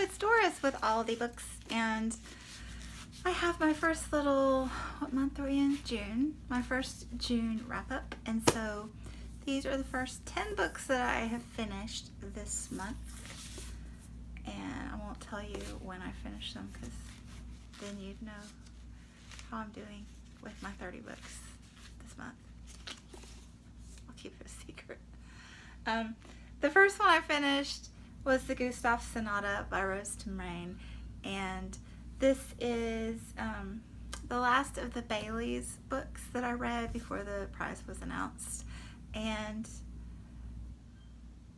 it's Doris with all the books, and I have my first little, what month are we in? June. My first June wrap up, and so these are the first 10 books that I have finished this month, and I won't tell you when I finish them because then you'd know how I'm doing with my 30 books this month. I'll keep it a secret. The first one I finished was the Gustav Sonata by Tremain, and this is the last of the Bailey's books that I read before the prize was announced, and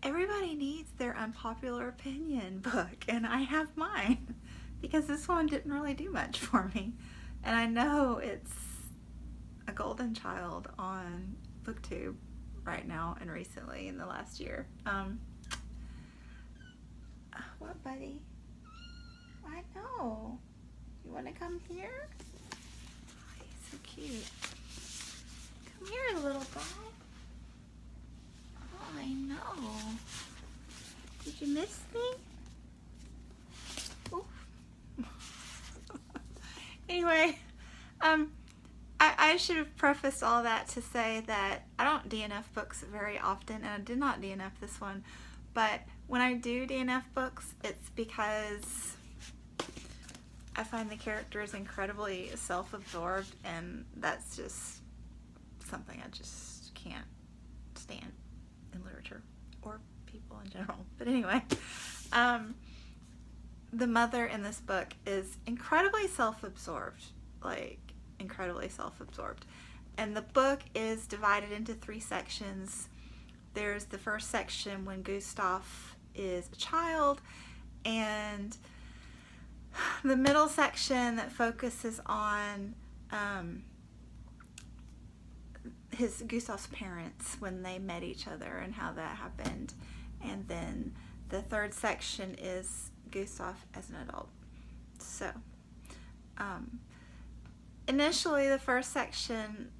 everybody needs their unpopular opinion book, and I have mine because this one didn't really do much for me, and I know it's a golden child on BookTube right now and recently in the last year. What, buddy? I know. You want to come here? Oh, he's so cute. Come here, little guy. Oh, I know. Did you miss me? Ooh. Anyway, I should have prefaced all that to say that I don't DNF books very often, and I did not DNF this one, but when I do DNF books, it's because I find the characters incredibly self-absorbed, and that's just something I just can't stand in literature or people in general. But anyway, the mother in this book is incredibly self-absorbed, like incredibly self-absorbed. And the book is divided into 3 sections. There's the first section when Gustav is a child, and the middle section that focuses on Gustav's parents when they met each other and how that happened. And then the third section is Gustav as an adult. So, initially the first section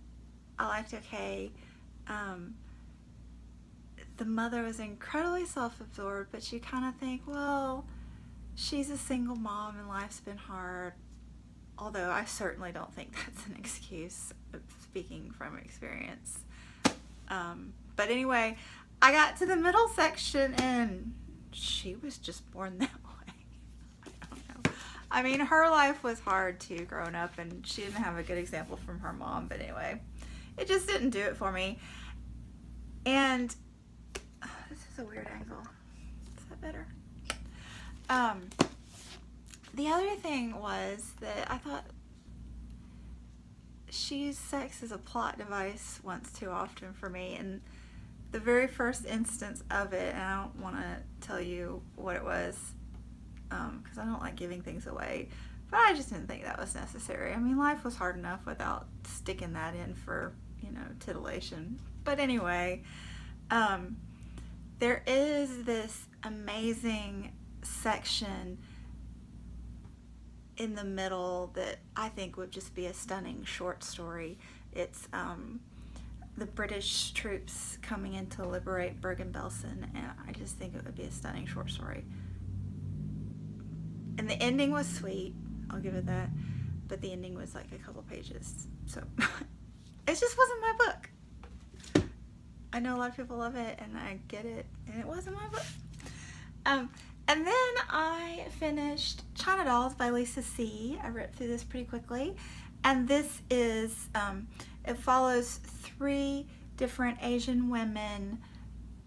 I liked okay. The mother was incredibly self-absorbed, but you kind of think, well, she's a single mom and life's been hard. Although I certainly don't think that's an excuse, speaking from experience. But anyway, I got to the middle section and she was just born that way. I don't know. I mean, her life was hard too growing up, and she didn't have a good example from her mom. But anyway, it just didn't do it for me. And this is a weird angle. Is that better? The other thing was that I thought she used sex as a plot device once too often for me, and the very first instance of it, and I don't want to tell you what it was because I don't like giving things away, but I just didn't think that was necessary. I mean, life was hard enough without sticking that in for, titillation. But anyway, there is this amazing section in the middle that I think would just be a stunning short story. It's the British troops coming in to liberate Bergen-Belsen, and I just think it would be a stunning short story. And the ending was sweet, I'll give it that, but the ending was like a couple pages, so it just wasn't my book. I know a lot of people love it, and I get it, and it wasn't my book. And then I finished China Dolls by Lisa C. I read through this pretty quickly, and this is, it follows 3 different Asian women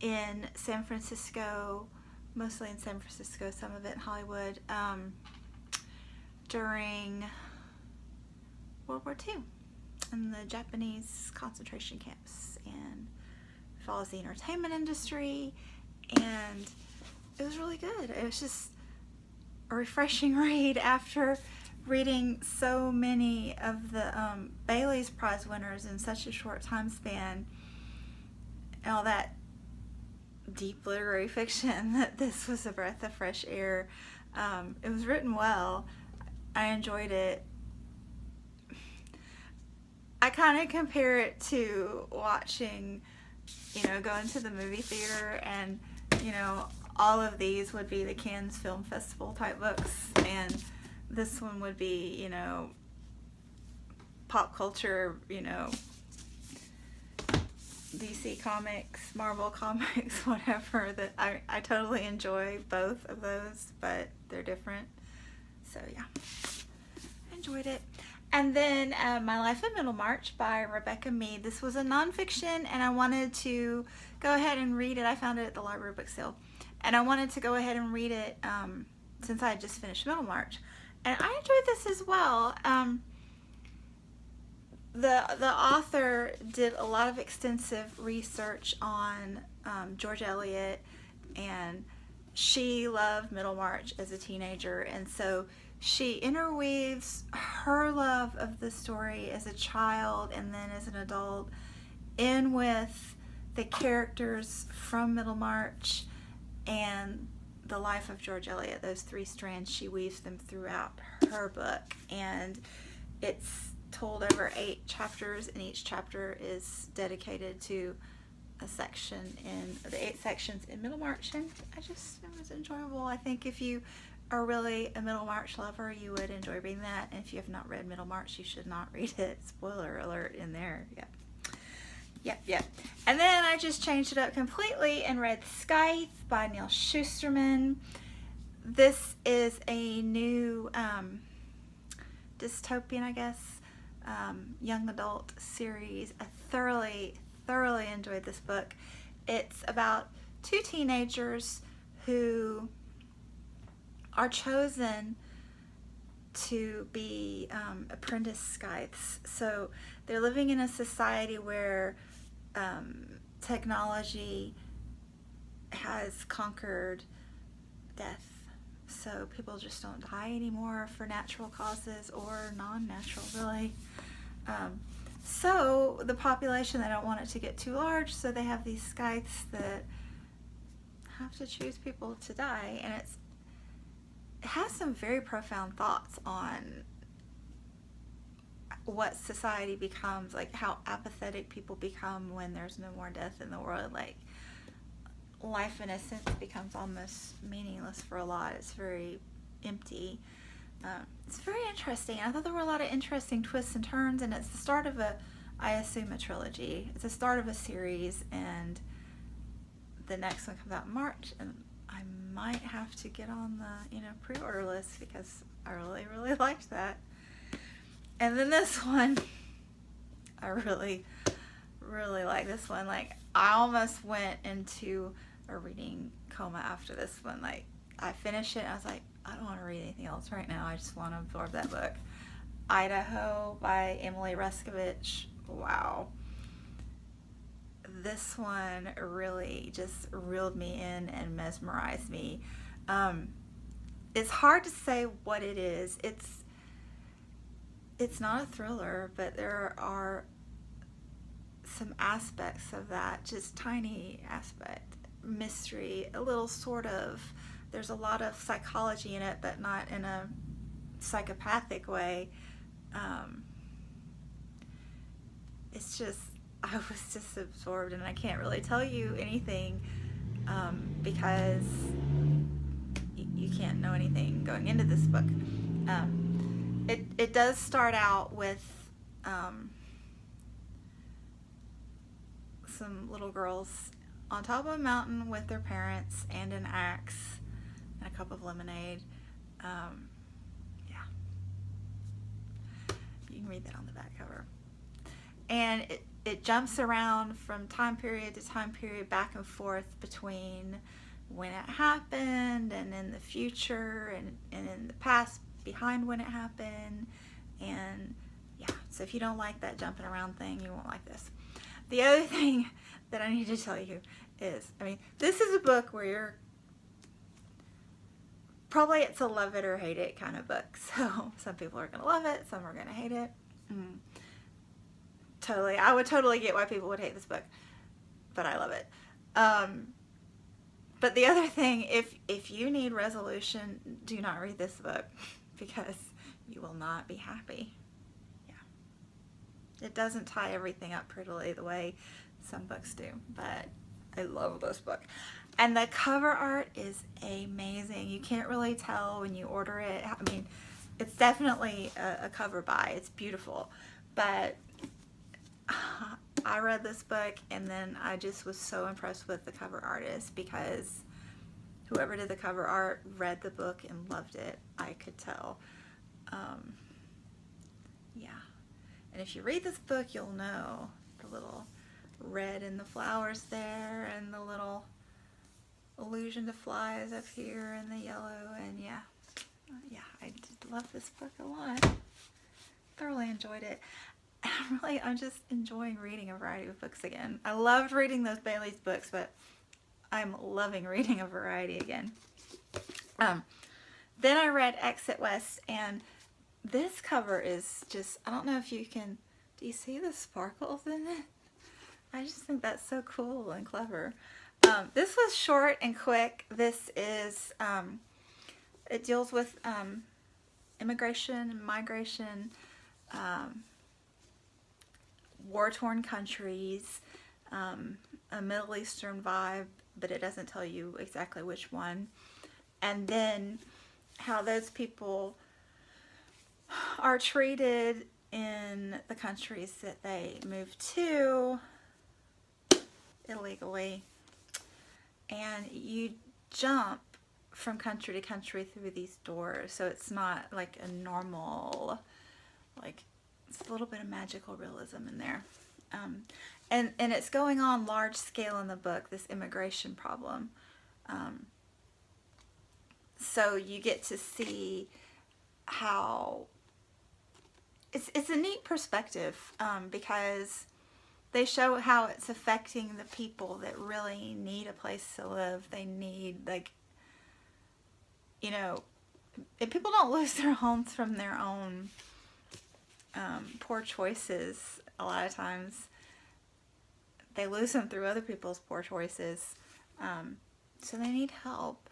in San Francisco, mostly in San Francisco, some of it in Hollywood, during World War II in the Japanese concentration camps, and follows the entertainment industry, and it was really good. It was just a refreshing read after reading so many of the Bailey's Prize winners in such a short time span, and all that deep literary fiction, that this was a breath of fresh air. It was written well. I enjoyed it. I kind of compare it to watching, going to the movie theater and, all of these would be the Cannes Film Festival type books, and this one would be, you know, pop culture, you know, DC Comics, Marvel Comics, whatever. That I totally enjoy both of those, but they're different. So yeah, I enjoyed it. And then My Life in Middlemarch by Rebecca Mead. This was a nonfiction, and I wanted to go ahead and read it. I found it at the library book sale, and I wanted to go ahead and read it since I had just finished Middlemarch. And I enjoyed this as well. The author did a lot of extensive research on George Eliot, and she loved Middlemarch as a teenager, and so she interweaves her love of the story as a child and then as an adult in with the characters from Middlemarch and the life of George Eliot. Those three strands, she weaves them throughout her book, and it's told over 8 chapters, and each chapter is dedicated to a section in the 8 sections in Middlemarch, and it was enjoyable. I think if you are really a Middlemarch lover, you would enjoy reading that, and if you have not read Middlemarch, you should not read it. Spoiler alert in there. Yep. And then I just changed it up completely and read Scythe by Neal Shusterman. This is a new dystopian, I guess, young adult series. I thoroughly enjoyed this book. It's about 2 teenagers who are chosen to be apprentice scythes. So they're living in a society where technology has conquered death. So people just don't die anymore for natural causes or non-natural, really. So the population, they don't want it to get too large, so they have these scythes that have to choose people to die, and it has some very profound thoughts on what society becomes, like how apathetic people become when there's no more death in the world. Like, life in a sense becomes almost meaningless for a lot. It's very empty. It's very interesting. I thought there were a lot of interesting twists and turns, and it's the start of I assume a trilogy. It's the start of a series, and the next one comes out in March, and I might have to get on the pre-order list because I really liked that. And then this one, I really like this one. Like, I almost went into a reading coma after this one. Like, I finished it and I was like, I don't want to read anything else right now. I just want to absorb that book. Idaho by Emily Ruskovich. Wow. This one really just reeled me in and mesmerized me. It's hard to say what it is. It's not a thriller, but there are some aspects of that, just tiny aspect, mystery, a little sort of. There's a lot of psychology in it, but not in a psychopathic way. It's just, I was just absorbed, and I can't really tell you anything because you can't know anything going into this book. It does start out with some little girls on top of a mountain with their parents and an axe and a cup of lemonade. Yeah. You can read that on the back cover. And it jumps around from time period to time period, back and forth between when it happened and in the future and in the past behind when it happened. And yeah, so if you don't like that jumping around thing, you won't like this. The other thing that I need to tell you is, this is a book where you're probably, it's a love it or hate it kind of book. So some people are going to love it, some are going to hate it. Totally, I would totally get why people would hate this book, but I love it. But the other thing, if you need resolution, do not read this book because you will not be happy. Yeah. It doesn't tie everything up prettily the way some books do, but I love this book. And the cover art is amazing. You can't really tell when you order it. I mean, it's definitely a cover buy. It's beautiful. But I read this book and then I just was so impressed with the cover artist, because whoever did the cover art read the book and loved it. I could tell. Yeah. And if you read this book, you'll know the little red in the flowers there, and the little allusion to flies up here, and the yellow, and yeah, I did love this book a lot. Thoroughly enjoyed it. And I'm just enjoying reading a variety of books again. I loved reading those Bailey's books, but I'm loving reading a variety again. Then I read Exit West, and this cover is just, I don't know if you can, do you see the sparkles in it? I just think that's so cool and clever. This was short and quick. This is, it deals with immigration and migration, war-torn countries, a Middle Eastern vibe, but it doesn't tell you exactly which one. And then how those people are treated in the countries that they move to illegally. And you jump from country to country through these doors, so it's not like a normal, like, it's a little bit of magical realism in there. And it's going on large scale in the book, this immigration problem. So you get to see how it's a neat perspective, because they show how it's affecting the people that really need a place to live. They need, like, you know, if people don't lose their homes from their own poor choices. A lot of times they lose them through other people's poor choices. So they need help.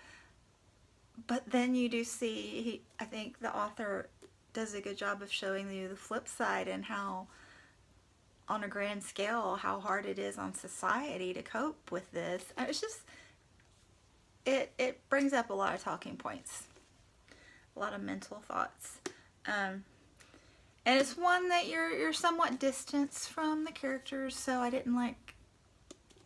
But then you do see, I think the author does a good job of showing you the flip side, and how, on a grand scale, how hard it is on society to cope with this. And it's just, it brings up a lot of talking points, a lot of mental thoughts. And it's one that you're somewhat distanced from the characters, so I didn't like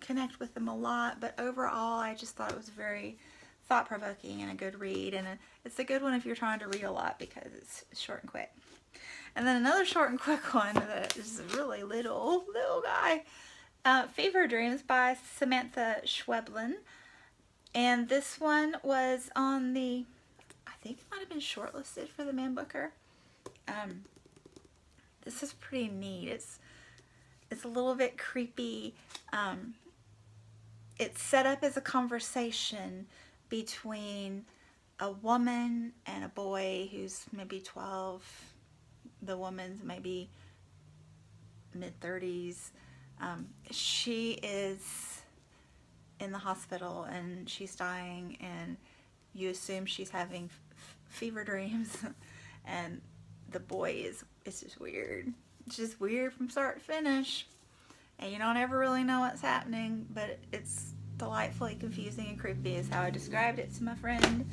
connect with them a lot, but overall I just thought it was very thought-provoking and a good read, and it's a good one if you're trying to read a lot, because it's short and quick. And then another short and quick one that is a really little guy, Fever Dreams by Samantha Schweblin. And this one was on the, I think it might have been shortlisted for the Man Booker. This is pretty neat. It's a little bit creepy. It's set up as a conversation between a woman and a boy who's maybe 12. The woman's maybe mid-30s. She is in the hospital and she's dying, and you assume she's having fever dreams. And the boy it's just weird. It's just weird from start to finish. And you don't ever really know what's happening, but it's delightfully confusing and creepy is how I described it to my friend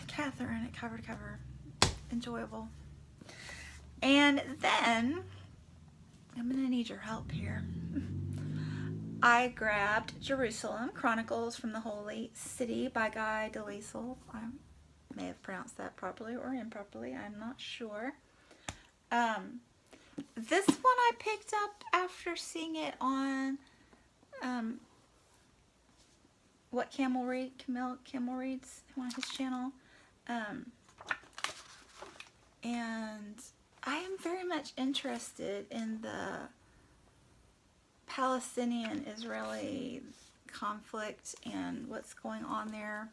Catherine at Cover to Cover. Enjoyable. And then, I'm going to need your help here. I grabbed Jerusalem, Chronicles from the Holy City by Guy Delisle. I may have pronounced that properly or improperly, I'm not sure. This one I picked up after seeing it on what Camel reads on his channel. And I am very much interested in the Palestinian-Israeli conflict and what's going on there.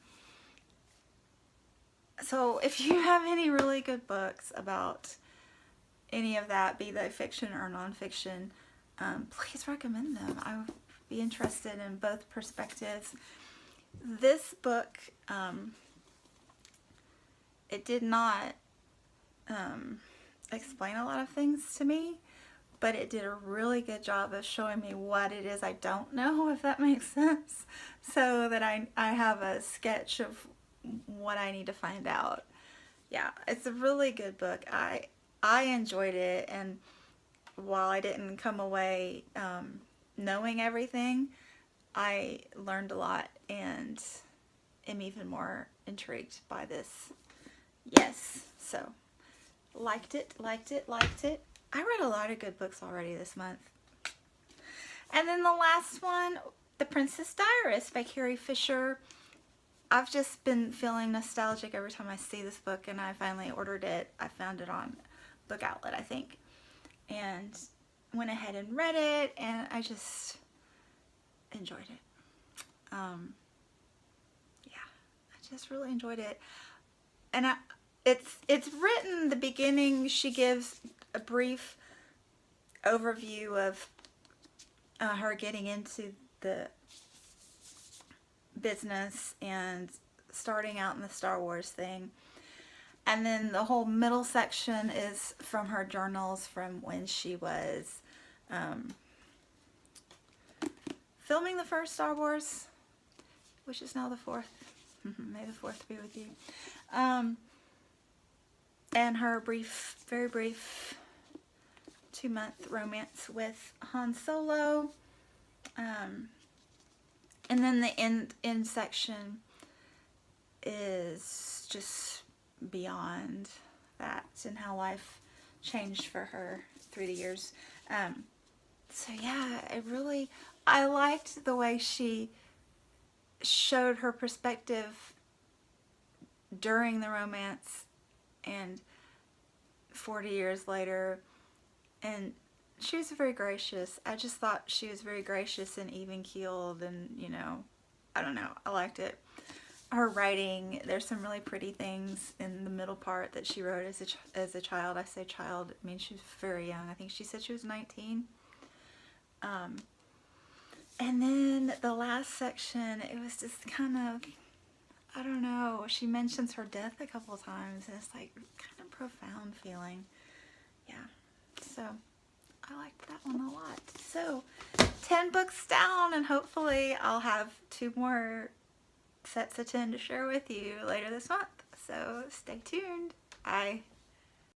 So if you have any really good books about any of that, be they fiction or nonfiction, please recommend them. I would be interested in both perspectives. This book, it did not explain a lot of things to me, but it did a really good job of showing me what it is I don't know, if that makes sense, so that I have a sketch of what I need to find out. Yeah, it's a really good book. I enjoyed it, and while I didn't come away knowing everything, I learned a lot and am even more intrigued by this. Yes, so liked it. I read a lot of good books already this month. And then the last one, The Princess Diarist by Carrie Fisher. I've just been feeling nostalgic every time I see this book, and I finally ordered it. I found it on Book Outlet, I think, and went ahead and read it, and I just enjoyed it. Yeah, I just really enjoyed it. And it's written, the beginning, she gives a brief overview of her getting into the business and starting out in the Star Wars thing. And then the whole middle section is from her journals from when she was filming the first Star Wars, which is now the fourth. May the fourth be with you. And her very brief 2-month romance with Han Solo. And then the end section is just beyond that and how life changed for her through the years. So yeah, I liked the way she showed her perspective during the romance and 40 years later, and she was very gracious. I just thought she was very gracious and even-keeled, and, you know, I don't know, I liked it. Her writing, there's some really pretty things in the middle part that she wrote as a child. I say child, I mean she was very young. I think she said she was 19. And then the last section, it was just kind of, I don't know, she mentions her death a couple of times, and it's like kind of profound feeling. Yeah, so I liked that one a lot. So 10 books down, and hopefully I'll have 2 more sets of 10 to share with you later this month. So stay tuned. Bye.